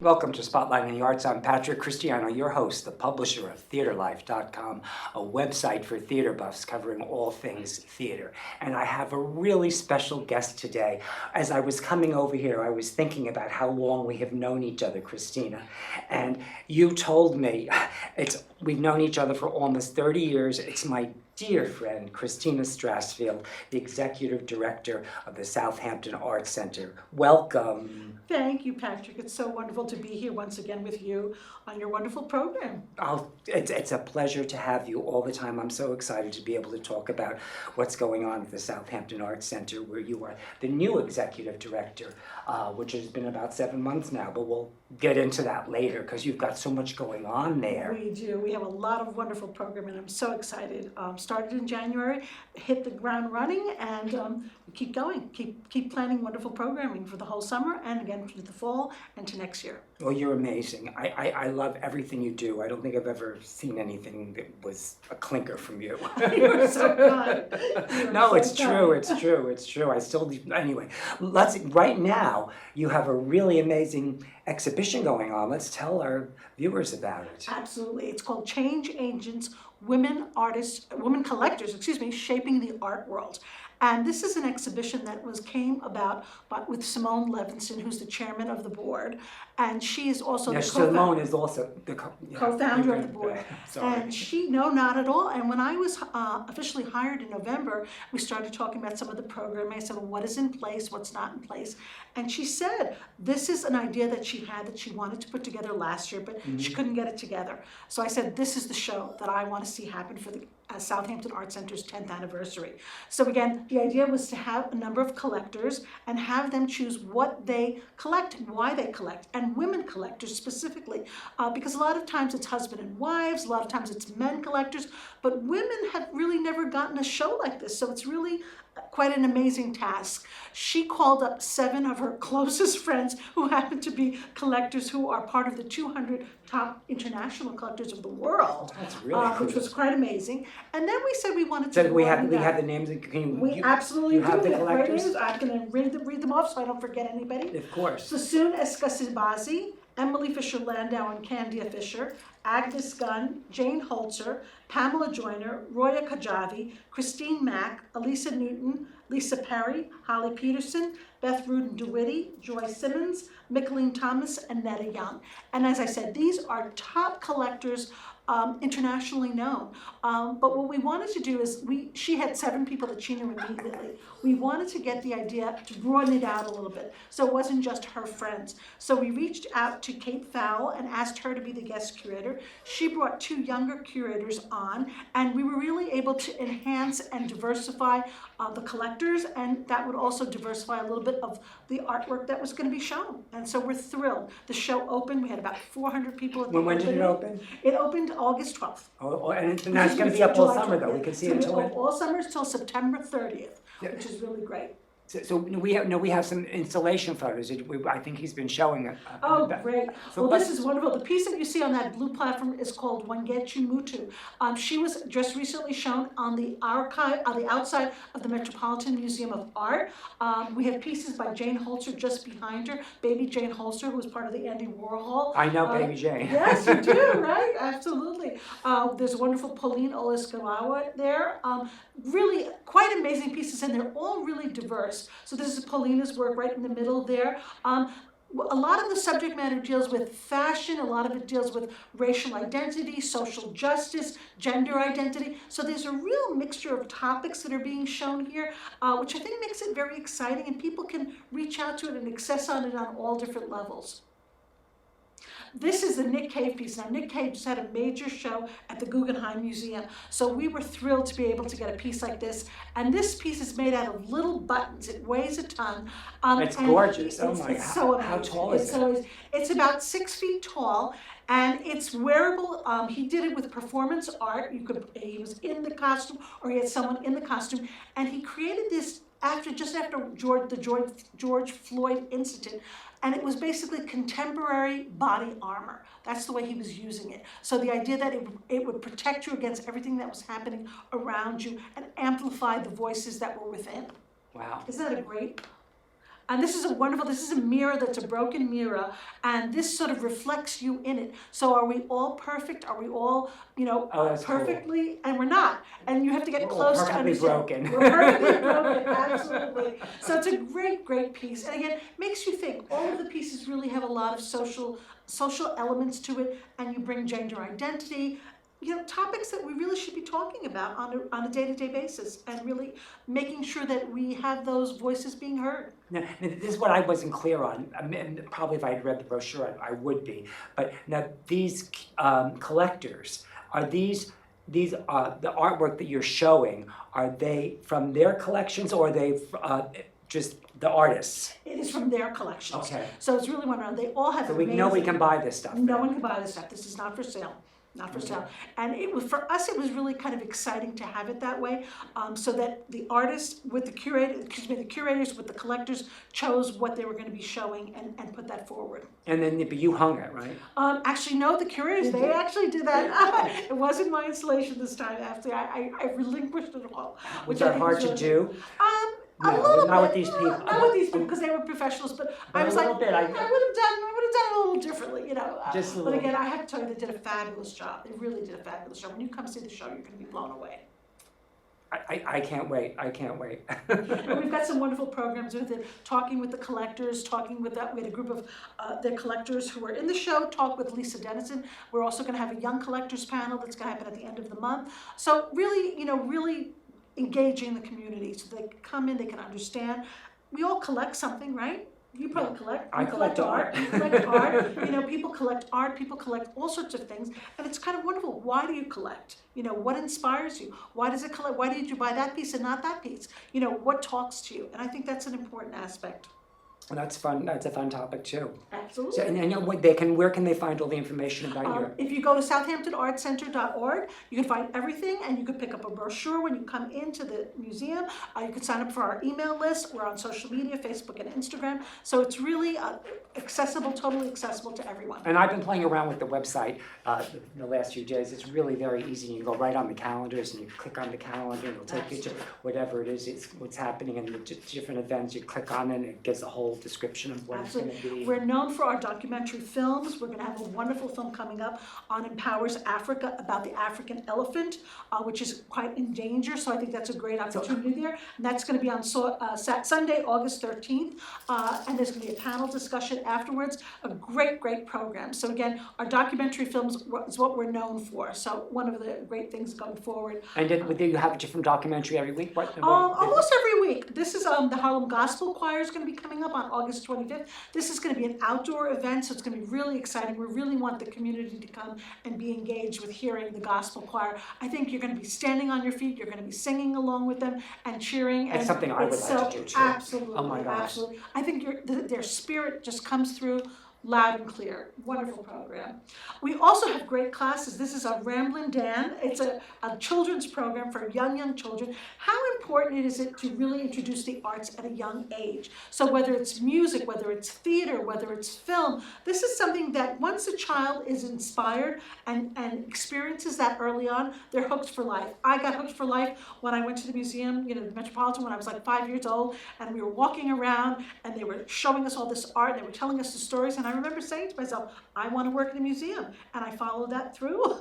Welcome to Spotlight in the Arts. I'm Patrick Christiano, your host, the publisher of TheaterLife.com, a website for theater buffs covering all things theater. And I have a really special guest today. As I was coming over here, I was thinking about how long we have known each other, Christina. And you told me we've known each other for almost 30 years. It's my dear friend, Christina Strassfield, the executive director of the Southampton Arts Center. Welcome. Thank you, Patrick. It's so wonderful to be here once again with you on your wonderful program. Oh, it's a pleasure to have you all the time. I'm so excited to be able to talk about what's going on at the Southampton Arts Center, where you are the new executive director, which has been about 7 months now, but we'll get into that later because you've got so much going on there. We do. We have a lot of wonderful programming. I'm so excited. Started in January, hit the ground running, and keep going. Keep planning wonderful programming for the whole summer and again for the fall and to next year. Well, you're amazing. I love everything you do. I don't think I've ever seen anything that was a clinker from you. You're so kind. No, it's true. It's true. I still do. Anyway, right now, you have a really amazing exhibition going on. Let's tell our viewers about it. Absolutely. It's called Change Agents, Women Collectors, Shaping the Art World. And this is an exhibition that came about with Simone Levinson, who's the chairman of the board, and she is also the co-founder. Simone is also the co-founder of the board. And not at all. And when I was officially hired in November, we started talking about some of the programming. I said, well, what is in place, what's not in place? And she said, this is an idea that she had that she wanted to put together last year, but she couldn't get it together. So I said, this is the show that I want to see happen for the Southampton Art Center's 10th anniversary. So again, the idea was to have a number of collectors and have them choose what they collect and why they collect, and women collectors specifically, because a lot of times it's husband and wives, a lot of times it's men collectors, but women have really never gotten a show like this, so it's really quite an amazing task. She called up 7 of her closest friends who happen to be collectors who are part of the 200 top international collectors of the world. That's really cool. Which was quite amazing. And then we said we wanted to. So we have the names. We absolutely do. Have the collectors? I'm going to read them off so I don't forget anybody. Of course. Sassoon Eskasibazi, Emily Fisher-Landau and Candia Fisher, Agnes Gunn, Jane Holzer, Pamela Joyner, Roya Kajavi, Christine Mack, Elisa Newton, Lisa Perry, Holly Peterson, Beth Rudin DeWitty, Joy Simmons, Mickaleen Thomas, and Netta Young. And as I said, these are top collectors, internationally known. But what we wanted to do is, she had 7 people that she knew immediately. We wanted to get the idea to broaden it out a little bit, so it wasn't just her friends. So we reached out to Kate Fowle and asked her to be the guest curator. She brought 2 younger curators on, and we were really able to enhance and diversify the collectors, and that would also diversify a little bit of the artwork that was going to be shown. And so we're thrilled. The show opened. We had about 400 people at the When did it open? It opened August 12th. And now it's going to be up all summer, though. We can see it until when? All summer till September 30th, which is really great. So we have some installation photos. I think he's been showing it. Oh, great. Well, this is wonderful. The piece that you see on that blue platform is called Wangechi Mutu. She was just recently shown on the archive, on the outside of the Metropolitan Museum of Art. We have pieces by Jane Holzer just behind her, baby Jane Holzer, who was part of the Andy Warhol. I know baby Jane. Yes, you do, right? Absolutely. There's a wonderful Pauline Oliskawawa there. Really quite amazing pieces, and they're all really diverse. So this is Paulina's work right in the middle there. A lot of the subject matter deals with fashion, a lot of it deals with racial identity, social justice, gender identity. So there's a real mixture of topics that are being shown here, which I think makes it very exciting, and people can reach out to it and access on it on all different levels. This is the Nick Cave piece. Now, Nick Cave just had a major show at the Guggenheim Museum, so we were thrilled to be able to get a piece like this. And this piece is made out of little buttons. It weighs a ton. It's gorgeous. It's so amazing. How tall is it? It's about 6 feet tall, and it's wearable. He did it with performance art. He was in the costume, or he had someone in the costume, and he created this just after the George Floyd incident. And it was basically contemporary body armor. That's the way he was using it. So the idea that it would protect you against everything that was happening around you and amplify the voices that were within. Wow. Isn't that a great? And this is a mirror that's a broken mirror, and this sort of reflects you in it. So are we all perfect? Are we all, that's perfectly? Cool. And we're not. And you have to get we're close to understand. Broken. We're perfectly broken, absolutely. So it's a great, great piece. And again, makes you think. All of the pieces really have a lot of social elements to it, and you bring gender identity, topics that we really should be talking about on a day-to-day basis, and really making sure that we have those voices being heard. Now, this is what I wasn't clear on. I mean, probably if I had read the brochure, I would be. But now these collectors, are these the artwork that you're showing, are they from their collections, or are they just the artists? It is from their collections. Okay. So it's really wonderful. They all have amazing. Nobody can buy this stuff. No one can buy this stuff. This is not for sale. Not for sale. And for us, it was really kind of exciting to have it that way, so that the artists with the curators with the collectors chose what they were going to be showing and put that forward. And then you hung it, right? Actually, no, the curators, they actually did that. It wasn't my installation this time. After I relinquished it all. Was that hard to do? A little bit. Not with these people. Not with these people, because they were professionals. But I was like, I would have done it a little differently, Just a But little. again, I have to tell you, they did a fabulous job. They really did a fabulous job. When you come see the show, you're going to be blown away. I can't wait. I can't wait. And we've got some wonderful programs with it, talking with the collectors, we had a group of the collectors who were in the show, talk with Lisa Dennison. We're also going to have a young collectors panel that's going to happen at the end of the month. So really, really engaging the community, so they can come in, they can understand. We all collect something, right? You probably collect. I collect art. You collect art. People collect art. People collect all sorts of things, and it's kind of wonderful. Why do you collect? What inspires you? Why does it collect? Why did you buy that piece and not that piece? What talks to you? And I think that's an important aspect. Well, that's fun. That's a fun topic too. Absolutely. So, where can they find all the information about you? If you go to southamptonartcenter.org, you can find everything, and you can pick up a brochure when you come into the museum. You can sign up for our email list. We're on social media, Facebook and Instagram. So it's really accessible, totally accessible to everyone. And I've been playing around with the website the last few days. It's really very easy. You go right on the calendars, and you click on the calendar, and it'll take you to whatever it is, what's happening, and the different events. You click on it, and it gives the whole description of what Absolutely. It's going to be. We're known for our documentary films. We're going to have a wonderful film coming up on Empowers Africa about the African elephant, which is quite in danger. So I think that's a great opportunity there. And that's going to be on Sunday, August 13th. And there's going to be a panel discussion afterwards. A great, great program. So again, our documentary films is what we're known for. So one of the great things going forward. And do you have a different documentary every week? Almost every week. This is the Harlem Gospel Choir is going to be coming up on August 25th. This is going to be an outdoor event, so it's going to be really exciting. We really want the community to come and be engaged with hearing the gospel choir. I think you're going to be standing on your feet, you're going to be singing along with them and cheering. It's something I would like to do too. Absolutely. Oh my gosh. Absolutely. I think their spirit just comes through loud and clear. Wonderful program. We also have great classes. This is a Ramblin' Dan. It's a children's program for young children. How important is it to really introduce the arts at a young age? So whether it's music, whether it's theater, whether it's film, this is something that once a child is inspired and experiences that early on, they're hooked for life. I got hooked for life when I went to the museum, the Metropolitan, when I was like 5 years old, and we were walking around and they were showing us all this art, and they were telling us the stories, and I remember saying to myself, I want to work in a museum. And I followed that through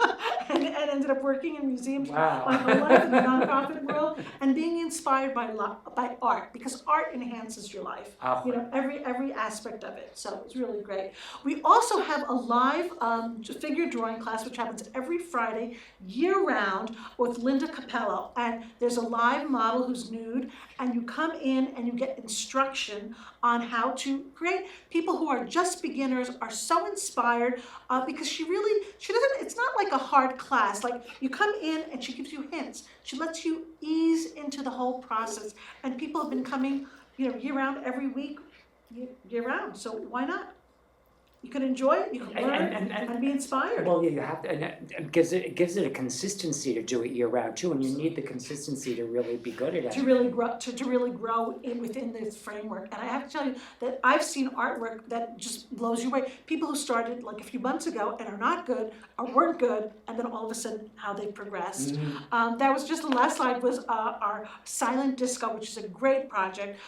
and ended up working in museums my whole life in the nonprofit world, and being inspired by art, because art enhances your life. Every aspect of it. So it's really great. We also have a live figure drawing class, which happens every Friday, year-round, with Linda Capello. And there's a live model who's nude, and you come in and you get instruction on how to create. People who are just beginners are so inspired because she doesn't, it's not like a hard class. Like, you come in and she gives you hints. She lets you ease into the whole process. And people have been coming, year-round, every week, year-round. So why not? You can enjoy it, you can learn, and be inspired. Well, yeah, you have to, and it gives it a consistency to do it year round too, and you need the consistency to really be good at it. To really grow within this framework. And I have to tell you that I've seen artwork that just blows you away. People who started like a few months ago and are not good, or weren't good, and then all of a sudden how they progressed. That was just the last slide was our silent disco, which is a great project.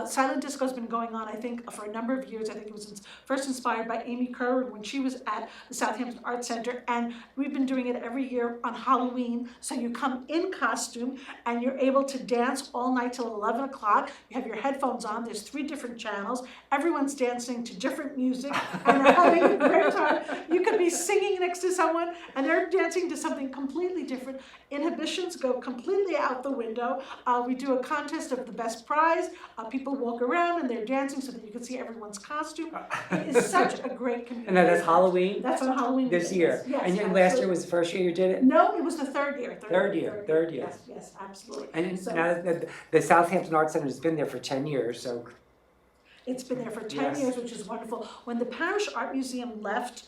Silent disco has been going on, I think, for a number of years. I think it was first inspired by Amy Kerr when she was at the Southampton Art Center, and we've been doing it every year on Halloween. So you come in costume and you're able to dance all night till 11 o'clock. You have your headphones on. There's 3 different channels. Everyone's dancing to different music and they're having a great time. You could be singing next to someone and they're dancing to something completely different. Inhibitions go completely out the window. We do a contest of the best prize. People walk around and they're dancing so that you can see everyone's costume. It is such a great community. And that's Halloween? That's on Halloween. This year? Yes, And last year was the first year you did it? No, it was the third year. Third year. Yes, absolutely. And So- now the Southampton Art Center has been there for 10 years, so. It's been there for 10 Yes. years, which is wonderful. When the Parish Art Museum left,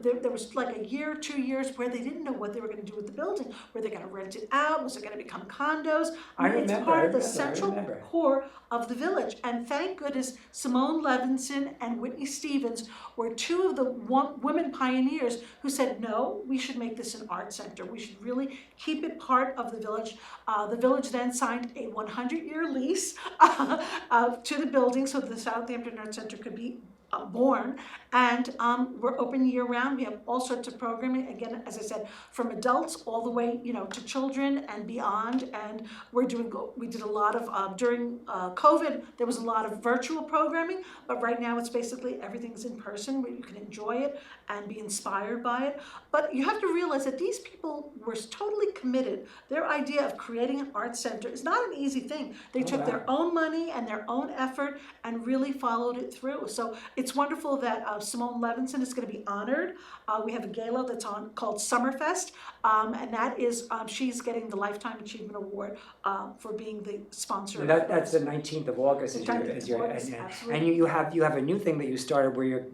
there was like a year, 2 years where they didn't know what they were going to do with the building. Were they going to rent it out? Was it going to become condos? It's part of the central core of the village. And thank goodness Simone Levinson and Whitney Stevens were 2 of the women pioneers who said, no, we should make this an art center. We should really keep it part of the village. The village then signed a 100-year lease to the building so the Southampton Art Center could be born, and we're open year round. We have all sorts of programming, again, as I said, from adults all the way, to children and beyond. And we did a lot of during COVID, there was a lot of virtual programming, but right now it's basically everything's in person where you can enjoy it and be inspired by it. But you have to realize that these people were totally committed. Their idea of creating an art center is not an easy thing. They took their own money and their own effort and really followed it through. So it's wonderful that Simone Levinson is going to be honored. We have a gala that's on called Summerfest, and that is she's getting the Lifetime Achievement Award for being the sponsor. That's the 19th of August. And you have a new thing that you started where you're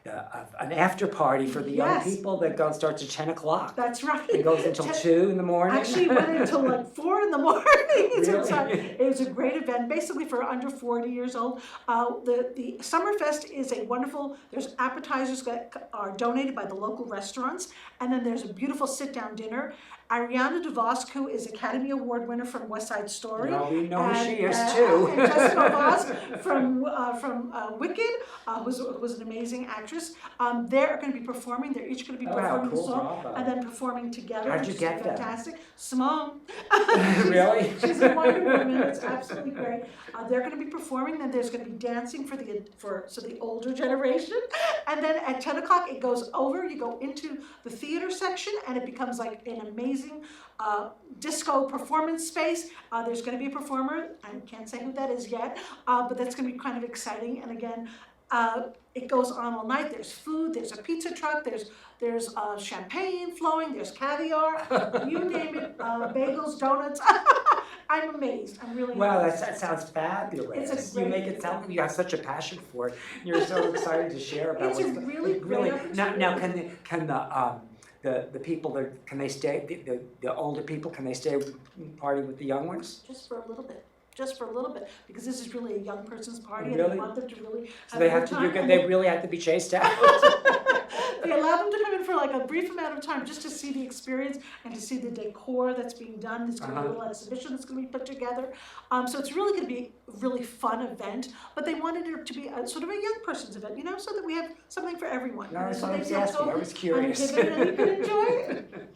an after party for the young people that starts at 10 o'clock. That's right. It goes until 2 in the morning. Actually, it went until like 4 in the morning. Really? It was a great event, basically for under 40 years old. The Summerfest is a wonderful, there's appetizers that are donated by the local restaurants, and then there's a beautiful sit-down dinner. Ariana DeVos, who is Academy Award winner from West Side Story. Well, we know who she is too. And Jessica Voss from Wicked, was an amazing actress. They're going to be performing. They're each going to be performing the song and then performing together. How'd you get that? Fantastic. Simone. Really? She's a Wonder Woman. It's absolutely great. They're going to be performing. Then there's going to be dancing for the older generation. And then at 10 o'clock it goes over. You go into the theater section and it becomes like an amazing disco performance space. There's going to be a performer. I can't say who that is yet, but that's going to be kind of exciting. And again, it goes on all night. There's food. There's a pizza truck. There's champagne flowing. There's caviar. You name it. Bagels, donuts. I'm amazed. I'm really amazed. That sounds fabulous. It's a You make it sound like you have such a passion for it. You're so excited to share about it. It's a really great opportunity. Now can the people that can they stay the older people, can they stay party with the young ones? Just for a little bit, because this is really a young person's party, Really? and they want them to really So they have to they really have to be chased out. They allow them to come in for like a brief amount of time just to see the experience and to see the decor that's being done. There's going to be a little exhibition that's going to be put together. So it's really going to be a really fun event, but they wanted it to be a sort of a young person's event, so that we have something for everyone. No, so I they feel I was curious. and you can enjoy it.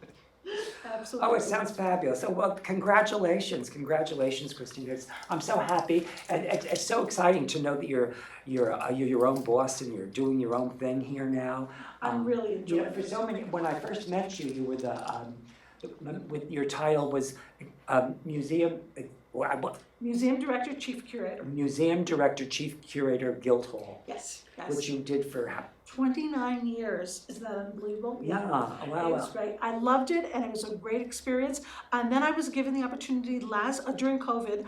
Absolutely. Oh, it sounds fabulous. So, well, congratulations, Christina. I'm so happy, and it's so exciting to know that you're your own boss and you're doing your own thing here now. I'm really enjoying it. For so many, when I first met you, you were with your title was museum Museum Director, Chief Curator. Museum Director, Chief Curator, Guildhall, Yes, yes. which you did for 29 years. Isn't that unbelievable? Yeah, wow. It was great. I loved it, and it was a great experience. And then I was given the opportunity during COVID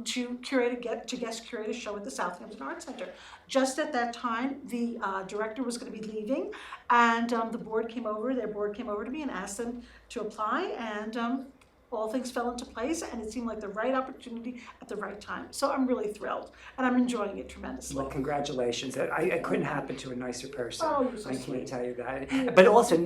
to guest curate a show at the Southampton Arts Center. Just at that time, the director was going to be leaving, and their board came over to me and asked them to apply, and all things fell into place, and it seemed like the right opportunity at the right time. So I'm really thrilled, and I'm enjoying it tremendously. Well, congratulations. It couldn't happen to a nicer person. Oh, you're so I sweet. can't tell you that. But also,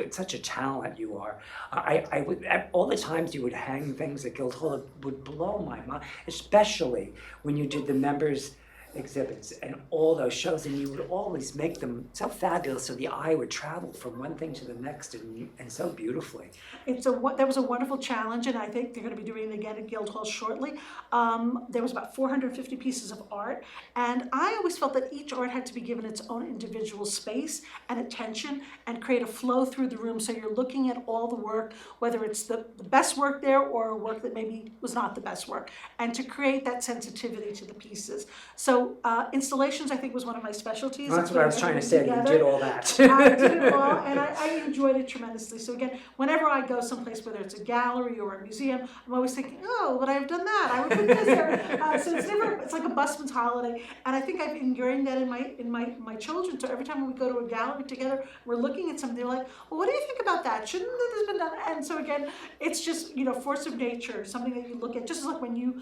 such a talent you are. I would, all the times you would hang things at Guildhall, it would blow my mind, especially when you did the members exhibits and all those shows, and you would always make them so fabulous, so the eye would travel from one thing to the next, and so beautifully. That was a wonderful challenge, and I think they're going to be doing it again at Guildhall shortly. There was about 450 pieces of art, and I always felt that each art had to be given its own individual space and attention, and create a flow through the room, so you're looking at all the work, whether it's the best work there or a work that maybe was not the best work, and to create that sensitivity to the pieces. So installations, I think, was one of my specialties. Well, that's what I was trying to say. You did all that. I did it all, and I enjoyed it tremendously. So again, whenever I go someplace, whether it's a gallery or a museum, I'm always thinking, oh, would I have done that? I would put this there. So it's like a busman's holiday, and I think I've ingrained that in my children. So every time we go to a gallery together, we're looking at something, they're like, well, what do you think about that? Shouldn't this have been done? And so again, it's just force of nature, something that you look at. Just like when you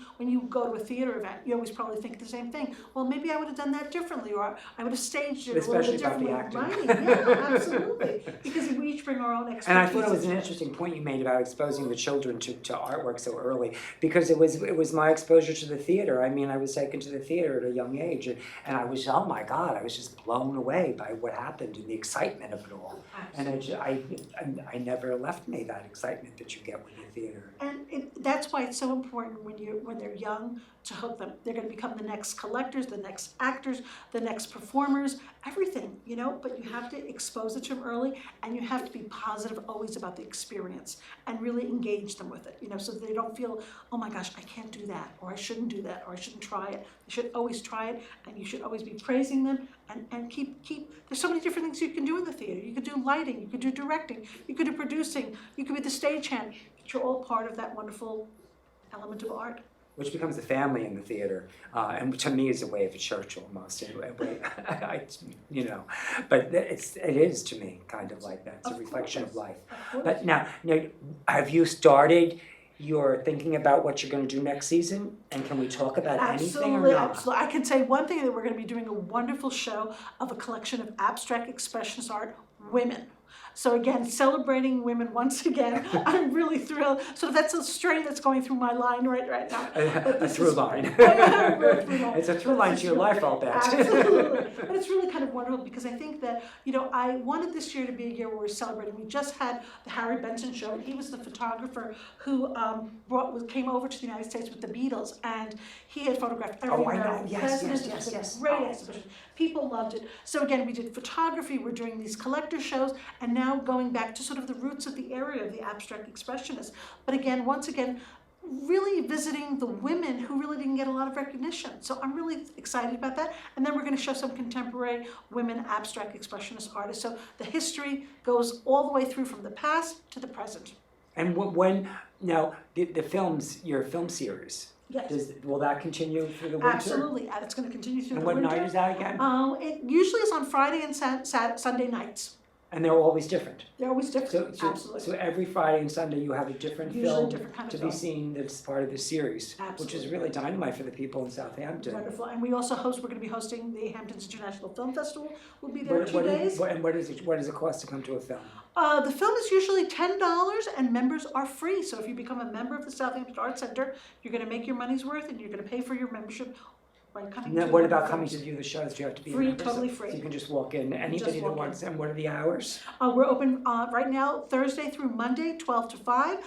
go to a theater event, you always probably think the same thing. Well, maybe I would have done that differently, or I would have staged it Especially a little bit about differently. the acting. Right? Yeah, absolutely. Because we each bring our own expertise. And I thought it was an interesting point you made about exposing the children to artwork so early, because it was my exposure to the theater. I mean, I was taken to the theater at a young age, and I was, oh my God, I was just blown away by what happened and the excitement of it all. Absolutely. And I never left me, that excitement that you get with the theater. And that's why it's so important when they're young to hook them. They're going to become the next collectors, the next actors, the next performers, everything, but you have to expose it to them early, and you have to be positive always about the experience and really engage them with it, so that they don't feel, oh my gosh, I can't do that, or I shouldn't do that, or I shouldn't try it. They should always try it, and you should always be praising them, and keep, there's so many different things you can do in the theater. You could do lighting, you could do directing, you could do producing, you could be the stagehand. You're all part of that wonderful element of art. Which becomes the family in the theater, and to me is a way of a church almost. But it is to me kind of like that. It's a reflection of life. But now, have you started your thinking about what you're going to do next season? And can we talk about anything or not? Absolutely. I can say one thing, that we're going to be doing a wonderful show of a collection of abstract expressionist art, women. So again, celebrating women once again. I'm really thrilled. So that's a strain that's going through my line right now. A through line. It's a through line to your life, I'll bet. Absolutely. But it's really kind of wonderful, because I think that, I wanted this year to be a year where we're celebrating. We just had the Harry Benson show, and he was the photographer who came over to the United States with the Beatles, and he had photographed every American president. It was a great exhibition. People loved it. So again, we did photography, we're doing these collector shows, and now going back to sort of the roots of the area of the abstract expressionists. But again, once again, really visiting the women who really didn't get a lot of recognition. So I'm really excited about that. And then we're going to show some contemporary women abstract expressionist artists. So the history goes all the way through from the past to the present. And the films, your film series, Yes. Will that continue through the winter? Absolutely, and it's going to continue through and the winter. And what night is that again? It usually is on Friday and Sunday nights. And they're always different? They're always different, absolutely. So every Friday and Sunday you have a different film to be seen that's part of the series, absolutely. Which is really dynamite for the people in Southampton. Wonderful, and we're going to be hosting the Hamptons International Film Festival. We'll be there 2 days. And what does it cost to come to a film? The film is usually $10, and members are free. So if you become a member of the Southampton Arts Center, you're going to make your money's worth, and you're going to pay for your membership right, coming And then to what the about coming to Thursday. view the shows? Do you have to be a Free, member? totally So free. you can just walk in. Anybody that walk in. wants. And what are the hours? We're open right now Thursday through Monday, 12 to 5.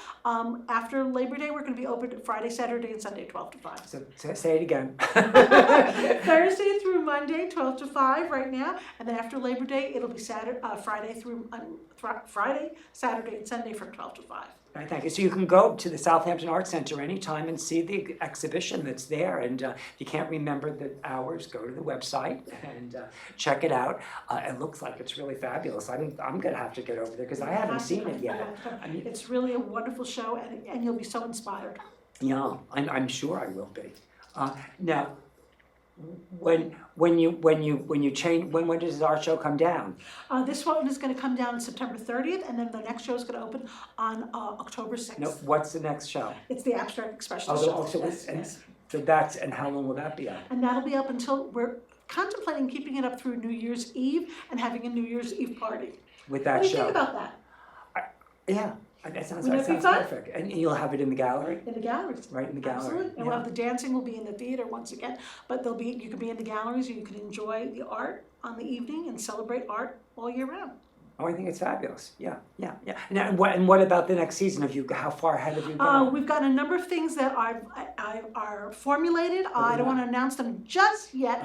After Labor Day, we're going to be open Friday, Saturday, and Sunday, 12 to 5. So say it again. Thursday through Monday, 12 to 5 right now, and then after Labor Day, it'll be Friday, Saturday, and Sunday from 12 to 5. Right, thank you. So you can go to the Southampton Arts Center anytime and see the exhibition that's there. And if you can't remember the hours, go to the website and check it out. It looks like it's really fabulous. I'm going to have to get over there because I haven't seen it yet. I mean, It's really a wonderful show, and you'll be so inspired. yeah, I'm sure I will be. Now, when you change, when does our show come down? This one is going to come down on September 30th, and then the next show is going to open on October 6th. No, what's the next show? It's the Abstract Expressionist Oh, show. so Yes. so that's, and how long will that be up? And that'll be up until we're contemplating keeping it up through New Year's Eve and having a New Year's Eve party. With What that do you show? think about that? Yeah, that sounds Wouldn't it be fun? perfect. And you'll have it in the gallery? In the galleries. Right in the gallery. Absolutely. And we'll Yeah. have the dancing will be in the theater once again, but you can be in the galleries, and you can enjoy the art on the evening and celebrate art all year round. Oh, I think it's fabulous. Yeah. And what about the next season? How far ahead have you gone? We've got a number of things that are formulated. I don't want to announce them just yet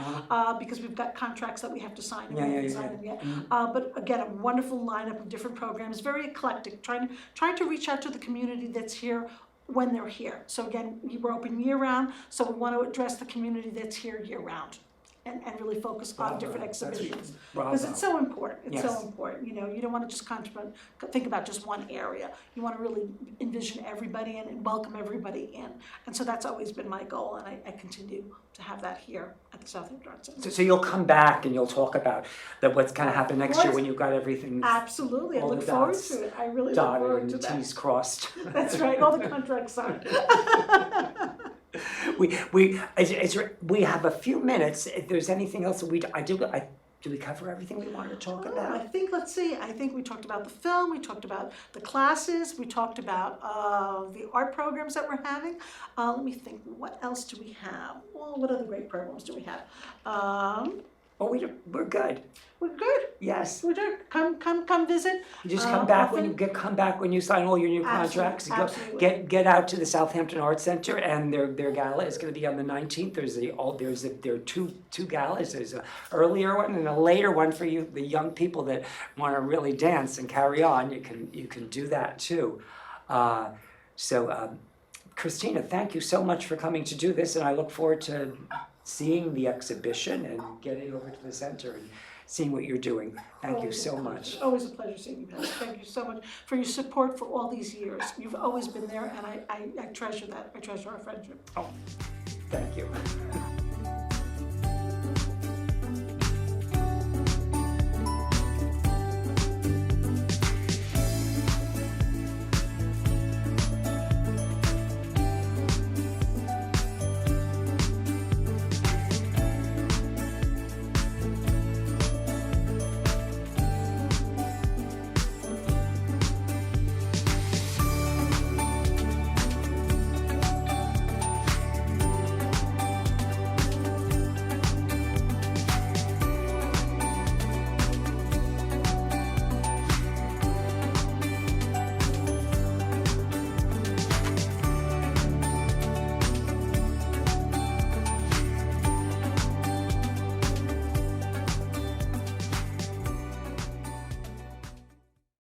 because we've got contracts that we have to sign and we haven't signed them yet. But again, a wonderful lineup of different programs, very eclectic, trying to reach out to the community that's here when they're here. So again, we're open year round, so we want to address the community that's here year round. And really focus on different exhibitions. Because it's so important, it's so important, you don't want to just think about just one area. You want to really envision everybody and welcome everybody in. And so that's always been my goal, and I continue to have that here at the Southampton Arts Center. So you'll come back and you'll talk about what's going to happen next year when you've got everything. Absolutely, I all look the forward dots to it, I really look dotted forward and to the that. T's crossed. That's right, all the contracts signed. We have a few minutes. If there's anything else that do we cover everything we wanted to talk about? I think we talked about the film, we talked about the classes, we talked about the art programs that we're having. Let me think, what else do we have? Well, what other great programs do we have? We're good. We're good. Yes. We're good. Come visit. You just come back often. come back when you sign all your new contracts. Absolutely. Get out to the Southampton Arts Center, and their gala is going to be on the 19th. There are two galas. There's an earlier one and a later one for you, the young people that want to really dance and carry on. You can do that too. Christina, thank you so much for coming to do this, and I look forward to seeing the exhibition and getting over to the center and seeing what you're doing. Thank you so much. Always a pleasure seeing you, Patty. Thank you so much for your support for all these years. You've always been there, and I treasure that. I treasure our friendship. Oh, thank you.